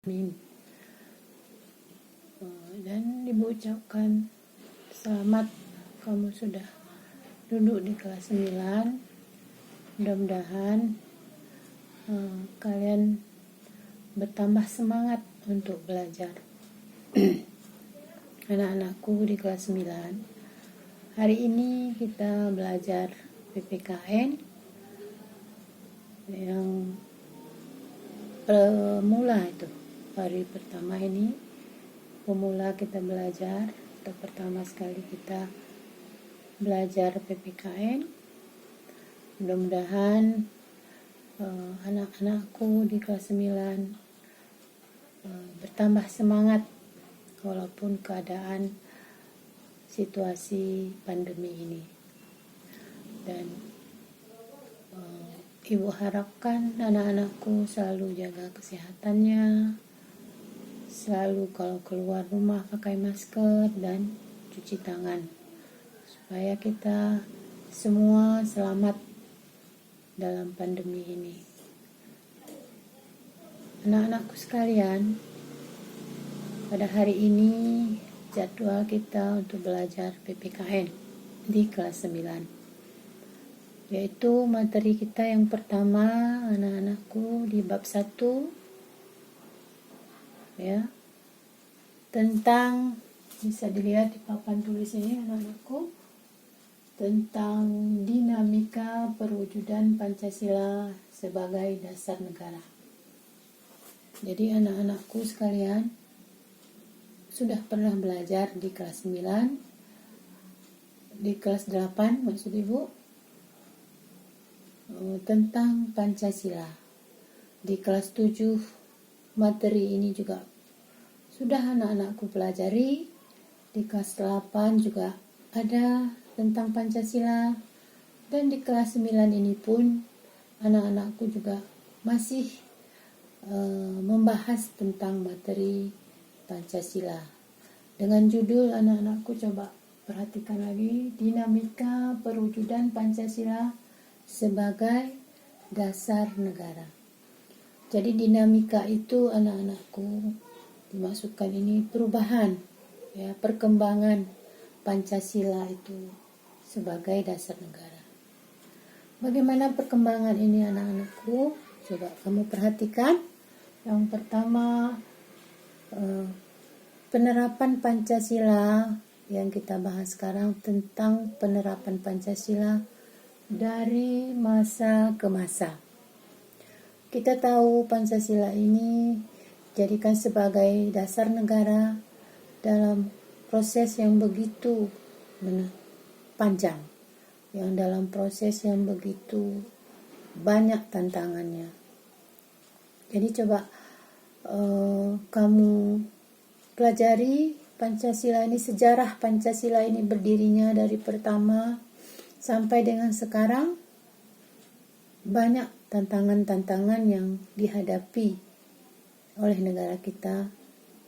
Amin. Dan Ibu ucapkan selamat, kamu sudah duduk di kelas 9. Mudah-mudahan kalian bertambah semangat untuk belajar. Anak-anakku di kelas 9, hari ini kita belajar PPKN yang pemula itu. Hari pertama ini pemula kita belajar, atau pertama sekali kita belajar PPKN. Mudah-mudahan anak-anakku di kelas 9 bertambah semangat walaupun keadaan situasi pandemi ini. Dan Ibu harapkan anak-anakku selalu jaga kesehatannya, selalu kalau keluar rumah pakai masker dan cuci tangan, supaya kita semua selamat dalam pandemi ini. Anak-anakku sekalian, pada hari ini jadwal kita untuk belajar PPKN di kelas 9, yaitu materi kita yang pertama, anak-anakku, di bab 1, ya, tentang, bisa dilihat di papan tulis ini anak-anakku, tentang dinamika perwujudan Pancasila sebagai dasar negara. Jadi anak-anakku sekalian sudah pernah belajar di kelas 9, di kelas 8 maksud Ibu, tentang Pancasila. Di kelas 7 materi ini juga sudah anak-anakku pelajari. Di kelas 8 juga ada tentang Pancasila. Dan di kelas 9 ini pun anak-anakku juga masih membahas tentang materi Pancasila. Dengan judul, anak-anakku coba perhatikan lagi, dinamika perwujudan Pancasila sebagai dasar negara. Jadi dinamika itu anak-anakku dimasukkan ini perubahan, ya, perkembangan Pancasila itu sebagai dasar negara. Bagaimana perkembangan ini anak-anakku? Coba kamu perhatikan. Yang pertama, penerapan Pancasila yang kita bahas sekarang, tentang penerapan Pancasila dari masa ke masa. Kita tahu Pancasila ini dijadikan sebagai dasar negara dalam proses yang begitu panjang, yang dalam proses yang begitu banyak tantangannya. Jadi coba kamu pelajari Pancasila ini, sejarah Pancasila ini berdirinya dari pertama sampai dengan sekarang. Banyak tantangan-tantangan yang dihadapi oleh negara kita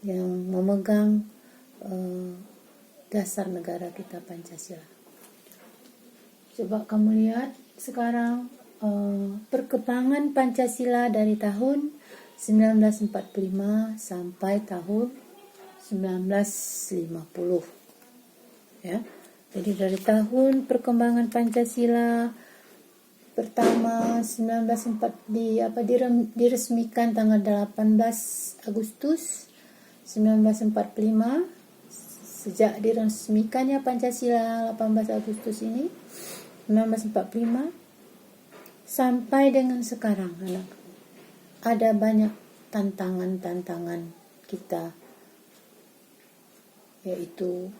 yang memegang dasar negara kita, Pancasila. Coba kamu lihat sekarang perkembangan Pancasila dari tahun 1945 sampai tahun 1950, ya. Jadi dari tahun perkembangan Pancasila pertama 1945 diresmikan tanggal 18 Agustus 1945. Sejak diresmikannya Pancasila 18 Agustus ini 1945 sampai dengan sekarang, anak, ada banyak tantangan-tantangan kita, yaitu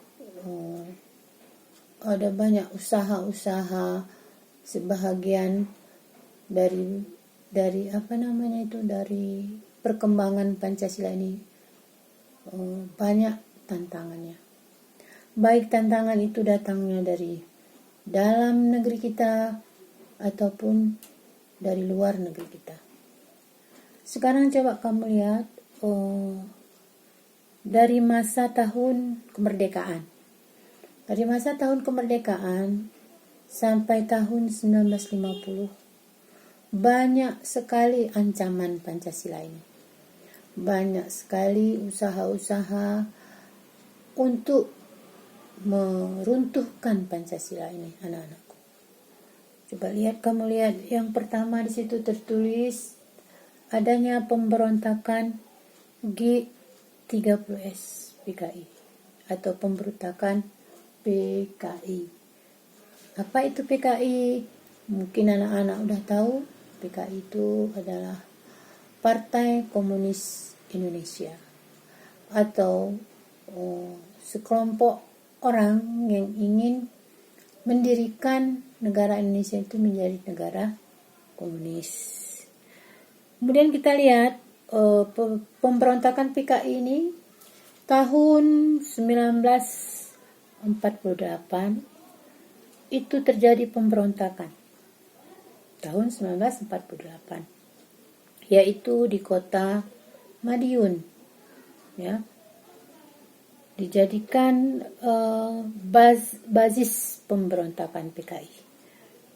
ada banyak usaha-usaha, sebahagian dari dari perkembangan Pancasila ini banyak tantangannya. Baik tantangan itu datangnya dari dalam negeri kita ataupun dari luar negeri kita. Sekarang coba kamu lihat dari masa tahun kemerdekaan. Dari masa tahun kemerdekaan sampai tahun 1950, banyak sekali ancaman Pancasila ini. banyak sekali usaha-usaha untuk meruntuhkan Pancasila ini, anak-anakku. Coba kamu lihat yang pertama di situ tertulis adanya pemberontakan G30S PKI atau pemberontakan PKI. Apa itu PKI? Mungkin anak-anak udah tahu. PKI itu adalah Partai Komunis Indonesia atau sekelompok orang yang ingin mendirikan negara Indonesia itu menjadi negara komunis. Kemudian kita lihat pemberontakan PKI ini tahun 1948 itu terjadi pemberontakan. Tahun 1948, yaitu di kota Madiun, ya, dijadikan basis pemberontakan PKI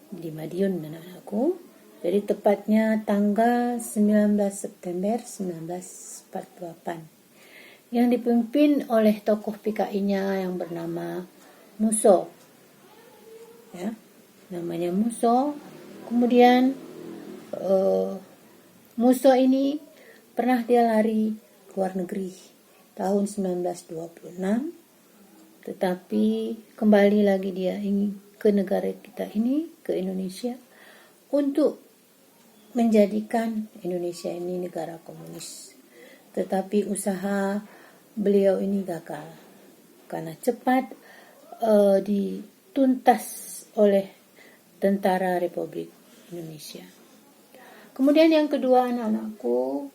di Madiun, anak-anakku. Jadi tepatnya tanggal 19 September 1948, yang dipimpin oleh tokoh PKI-nya yang bernama Musso, ya, namanya Musso. Kemudian Musso ini pernah dia lari ke luar negeri tahun 1926, tetapi kembali lagi dia ingin ke negara kita ini, ke Indonesia, untuk menjadikan Indonesia ini negara komunis. Tetapi usaha beliau ini gagal karena cepat dituntas oleh Tentara Republik Indonesia. Kemudian yang kedua, anak-anakku,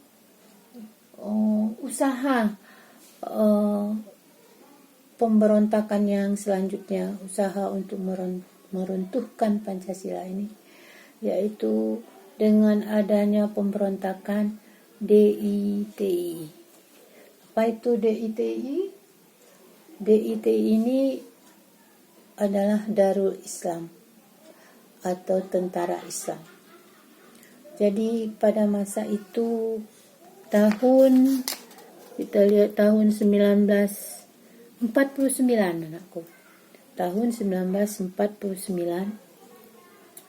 usaha pemberontakan yang selanjutnya, usaha untuk meruntuhkan Pancasila ini, yaitu dengan adanya pemberontakan DITI. Apa itu DITI? DITI ini adalah Darul Islam atau Tentara Islam. Jadi pada masa itu kita lihat tahun 1949, anakku. Tahun 1949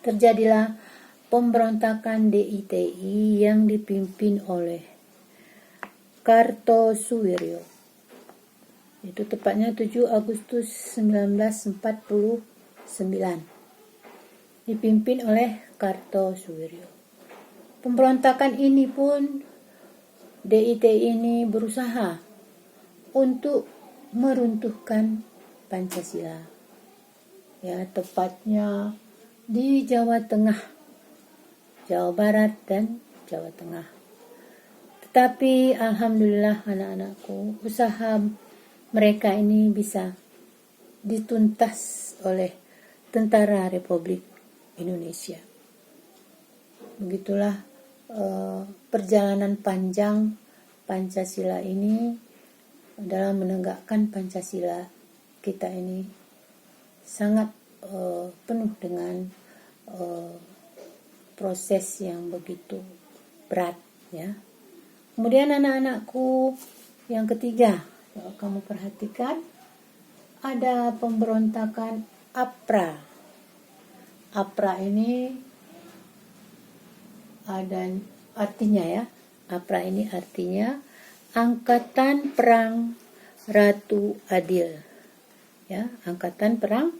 terjadilah pemberontakan DITI yang dipimpin oleh Kartosuwiryo. Itu tepatnya 7 Agustus 1949. Dipimpin oleh Kartosuwiryo. Pemberontakan ini pun DITI ini berusaha untuk meruntuhkan Pancasila. Ya, tepatnya di Jawa Tengah, Jawa Barat dan Jawa Tengah. Tetapi alhamdulillah, anak-anakku, usaha mereka ini bisa dituntas oleh Tentara Republik Indonesia. Begitulah perjalanan panjang Pancasila ini dalam menegakkan Pancasila kita ini sangat penuh dengan proses yang begitu berat, ya. Kemudian anak-anakku, yang ketiga, kalau kamu perhatikan, ada pemberontakan APRA. APRA ini ada artinya, ya. APRA ini artinya Angkatan Perang Ratu Adil. Ya, Angkatan Perang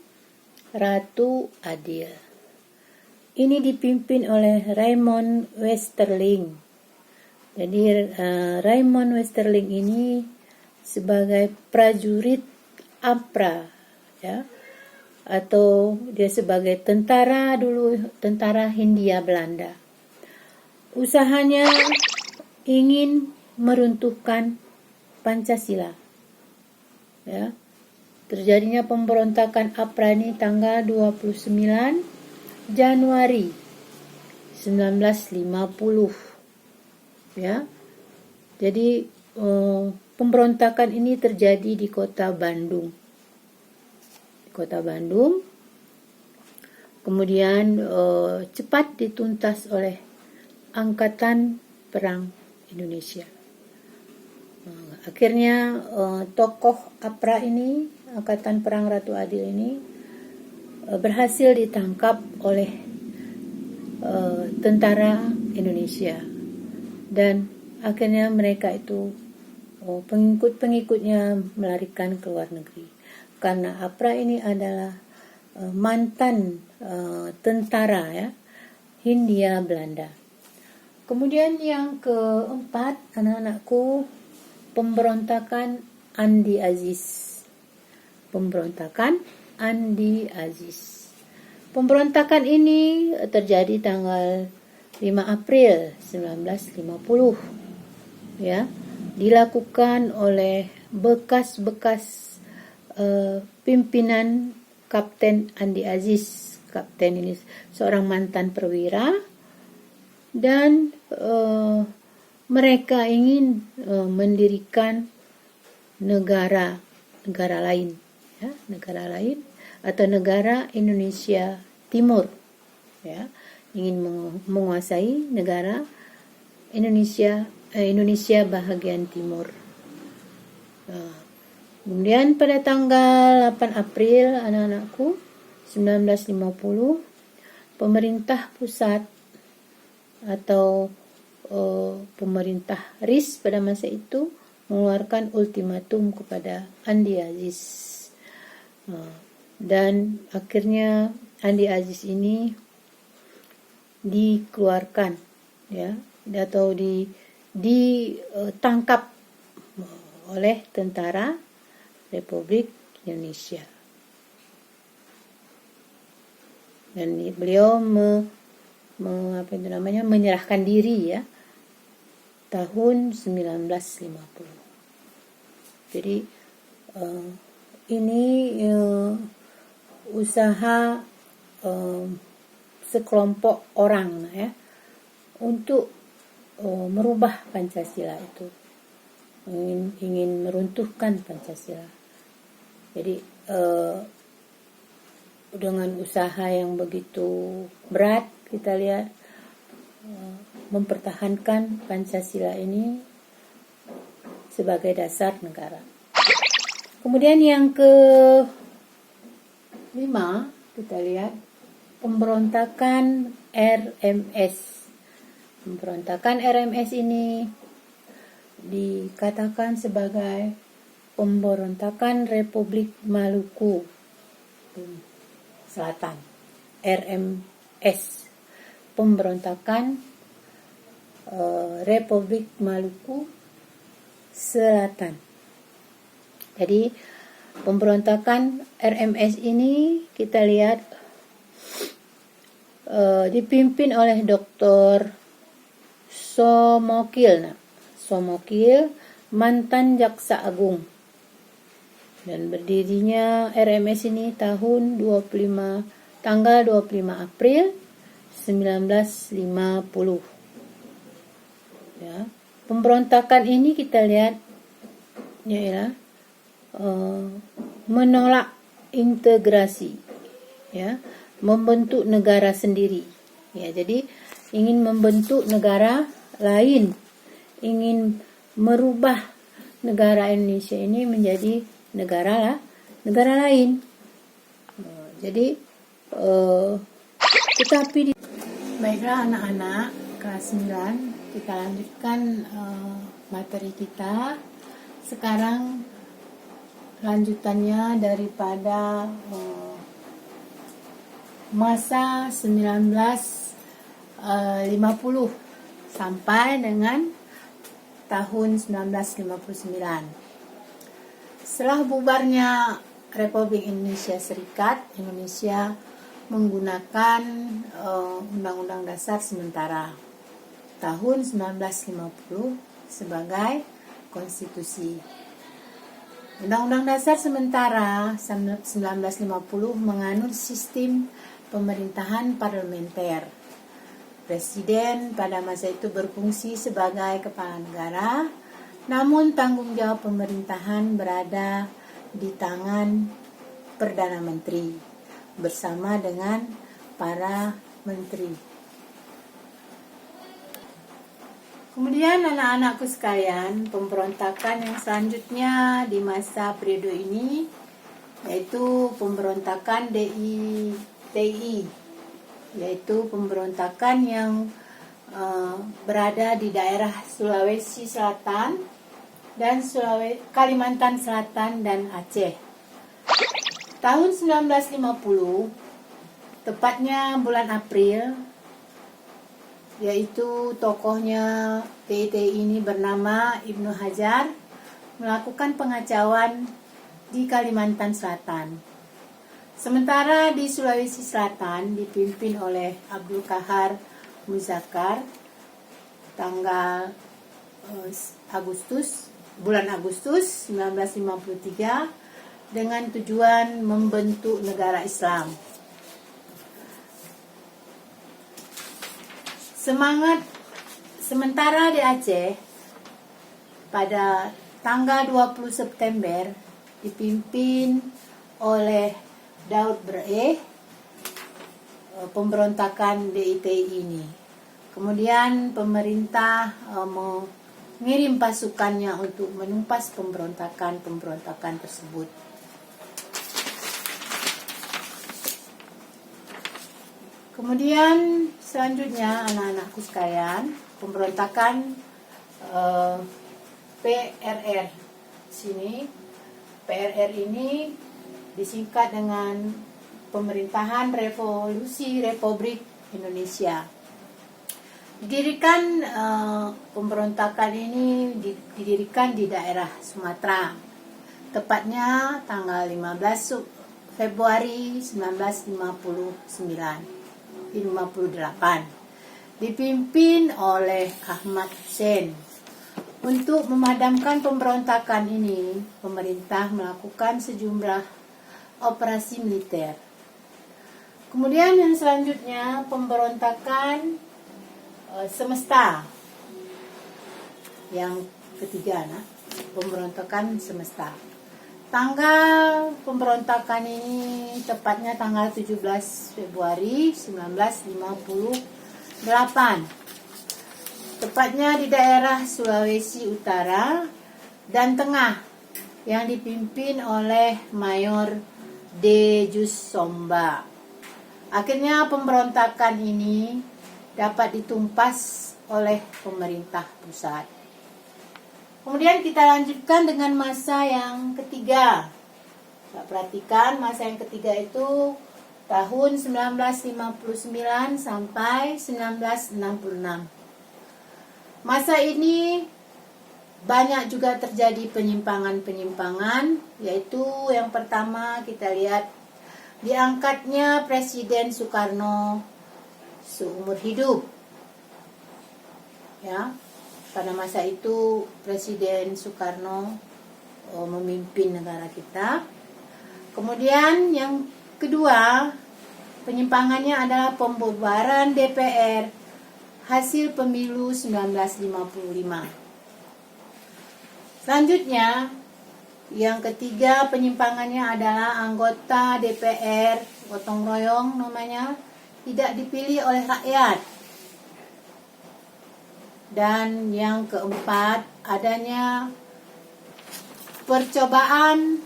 Ratu Adil. Ini dipimpin oleh Raymond Westerling. Jadi Raymond Westerling ini sebagai prajurit APRA, ya, atau dia sebagai tentara dulu, tentara Hindia Belanda. Usahanya ingin meruntuhkan Pancasila. Ya. Terjadinya pemberontakan APRA ini tanggal 29 Januari 1950. Ya. Jadi pemberontakan ini terjadi di kota Bandung. Kemudian cepat dituntas oleh Angkatan Perang Indonesia. Akhirnya tokoh APRA ini, Angkatan Perang Ratu Adil ini, berhasil ditangkap oleh tentara Indonesia, dan akhirnya mereka itu pengikut-pengikutnya melarikan ke luar negeri, karena APRA ini adalah mantan tentara ya Hindia Belanda. Kemudian yang keempat, anak-anakku, pemberontakan Andi Aziz. Pemberontakan Andi Aziz. Pemberontakan ini terjadi tanggal 5 April 1950. Ya, dilakukan oleh bekas-bekas pimpinan Kapten Andi Aziz. Kapten ini seorang mantan perwira, dan mereka ingin mendirikan negara lain, ya, negara lain atau negara Indonesia Timur, ya, ingin menguasai negara Indonesia bahagian timur. Kemudian pada tanggal 8 April anak-anakku 1950, pemerintah pusat atau pemerintah RIS pada masa itu mengeluarkan ultimatum kepada Andi Aziz, dan akhirnya Andi Aziz ini dikeluarkan, ya, atau ditangkap oleh tentara Republik Indonesia, dan beliau menyerahkan diri ya tahun 1950. Jadi ini usaha sekelompok orang ya untuk merubah Pancasila itu, ingin meruntuhkan Pancasila. Jadi dengan usaha yang begitu berat, kita lihat mempertahankan Pancasila ini sebagai dasar negara. Kemudian yang ke-5 kita lihat pemberontakan RMS. Pemberontakan RMS ini dikatakan sebagai pemberontakan Republik Maluku Selatan, RMS, pemberontakan Republik Maluku Selatan. Jadi pemberontakan RMS ini kita lihat dipimpin oleh Dr. Somokil, mantan Jaksa Agung. Dan berdirinya RMS ini tanggal 25 April 1950. Ya, pemberontakan ini kita lihat ya, menolak integrasi, ya, membentuk negara sendiri. Ya, jadi ingin membentuk negara lain, ingin merubah negara Indonesia ini menjadi negara lain. Jadi tetapi baiklah anak-anak kelas 9, kita lanjutkan materi kita. Sekarang lanjutannya daripada masa 1950 sampai dengan tahun 1959. Setelah bubarnya Republik Indonesia Serikat, Indonesia menggunakan Undang-Undang Dasar Sementara tahun 1950 sebagai konstitusi. Undang-Undang Dasar Sementara 1950 menganut sistem pemerintahan parlementer. Presiden pada masa itu berfungsi sebagai kepala negara, namun tanggung jawab pemerintahan berada di tangan Perdana Menteri bersama dengan para menteri. Kemudian anak-anakku sekalian, pemberontakan yang selanjutnya di masa periode ini yaitu pemberontakan DITI, yaitu pemberontakan yang berada di daerah Sulawesi Selatan dan Kalimantan Selatan dan Aceh. Tahun 1950, tepatnya bulan April, yaitu tokohnya DITI ini bernama Ibnu Hajar melakukan pengacauan di Kalimantan Selatan. Sementara di Sulawesi Selatan dipimpin oleh Abdul Qahar Muzakkar tanggal bulan Agustus 1953 dengan tujuan membentuk negara Islam. Sementara di Aceh pada tanggal 20 September dipimpin oleh Daud Bereh pemberontakan DITI ini. Kemudian pemerintah mengirim pasukannya untuk menumpas pemberontakan tersebut. Kemudian selanjutnya anak-anakku sekalian, pemberontakan PRR. Sini PRR ini disingkat dengan Pemerintahan Revolusi Republik Indonesia. Pemberontakan ini didirikan di daerah Sumatera, tepatnya tanggal 15 Februari 1958, dipimpin oleh Ahmad Hussein. Untuk memadamkan pemberontakan ini, pemerintah melakukan sejumlah operasi militer. Kemudian yang selanjutnya pemberontakan semesta. Yang ketiga, pemberontakan semesta. Tanggal pemberontakan ini tepatnya tanggal 17 Februari 1958. Tepatnya di daerah Sulawesi Utara dan Tengah yang dipimpin oleh Mayor D. Jus Somba. Akhirnya pemberontakan ini dapat ditumpas oleh pemerintah pusat. Kemudian kita lanjutkan dengan masa yang ketiga. Kita perhatikan masa yang ketiga itu tahun 1959 sampai 1966. Masa ini banyak juga terjadi penyimpangan-penyimpangan, yaitu yang pertama kita lihat diangkatnya Presiden Soekarno seumur hidup. Ya, pada masa itu Presiden Soekarno memimpin negara kita. Kemudian yang kedua, penyimpangannya adalah pembubaran DPR hasil pemilu 1955. Selanjutnya, yang ketiga penyimpangannya adalah anggota DPR gotong royong namanya tidak dipilih oleh rakyat. Dan yang keempat, adanya percobaan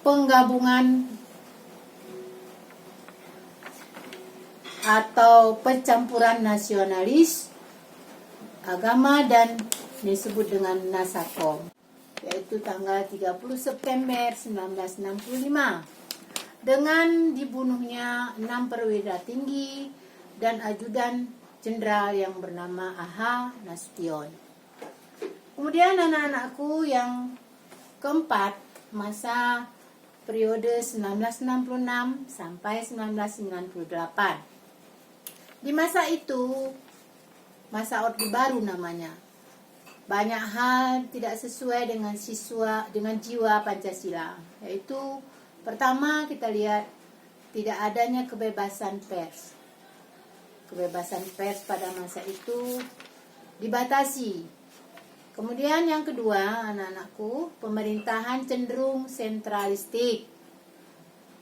penggabungan atau pencampuran nasionalis, agama dan disebut dengan Nasakom, yaitu tanggal 30 September 1965 dengan dibunuhnya 6 perwira tinggi dan ajudan jenderal yang bernama Aha Nasution. Kemudian anak-anakku yang keempat, masa periode 1966 sampai 1998. Di masa itu, masa Orde Baru namanya. Banyak hal tidak sesuai dengan jiwa Pancasila. Yaitu pertama kita lihat tidak adanya kebebasan pers. Kebebasan pers pada masa itu dibatasi. Kemudian yang kedua, anak-anakku, pemerintahan cenderung sentralistik.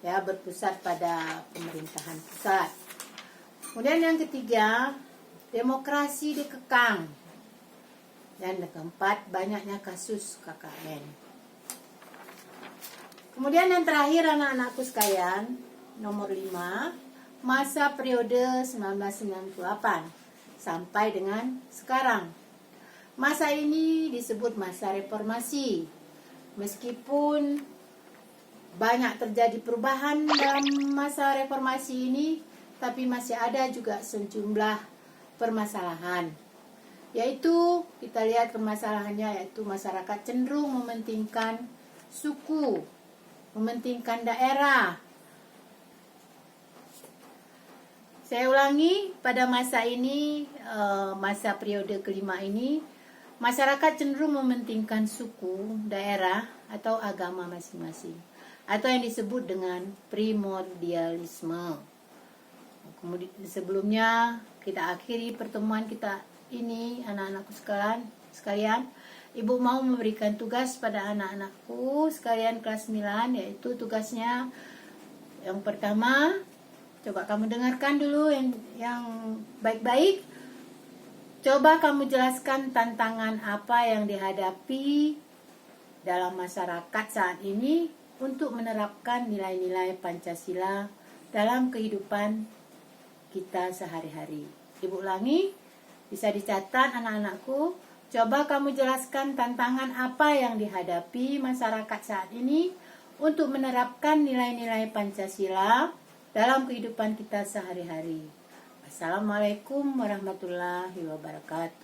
Ya, berpusat pada pemerintahan pusat. Kemudian yang ketiga, demokrasi dikekang. Dan yang keempat, banyaknya kasus KKN. Kemudian yang terakhir anak-anakku sekalian, nomor 5, masa periode 1998 sampai dengan sekarang. Masa ini disebut masa reformasi. Meskipun banyak terjadi perubahan dalam masa reformasi ini, tapi masih ada juga sejumlah permasalahan. Yaitu kita lihat permasalahannya, yaitu masyarakat cenderung mementingkan suku, mementingkan daerah. Saya ulangi, pada masa ini, masa periode kelima ini, masyarakat cenderung mementingkan suku, daerah, atau agama masing-masing, atau yang disebut dengan primordialisme. Kemudian sebelumnya kita akhiri pertemuan kita ini, anak-anakku sekalian, Ibu mau memberikan tugas pada anak-anakku sekalian kelas 9, yaitu tugasnya yang pertama, coba kamu dengarkan dulu yang baik-baik. Coba kamu jelaskan tantangan apa yang dihadapi dalam masyarakat saat ini untuk menerapkan nilai-nilai Pancasila dalam kehidupan kita sehari-hari. Ibu ulangi, bisa dicatat anak-anakku. Coba kamu jelaskan tantangan apa yang dihadapi masyarakat saat ini untuk menerapkan nilai-nilai Pancasila dalam kehidupan kita sehari-hari. Assalamualaikum warahmatullahi wabarakatuh.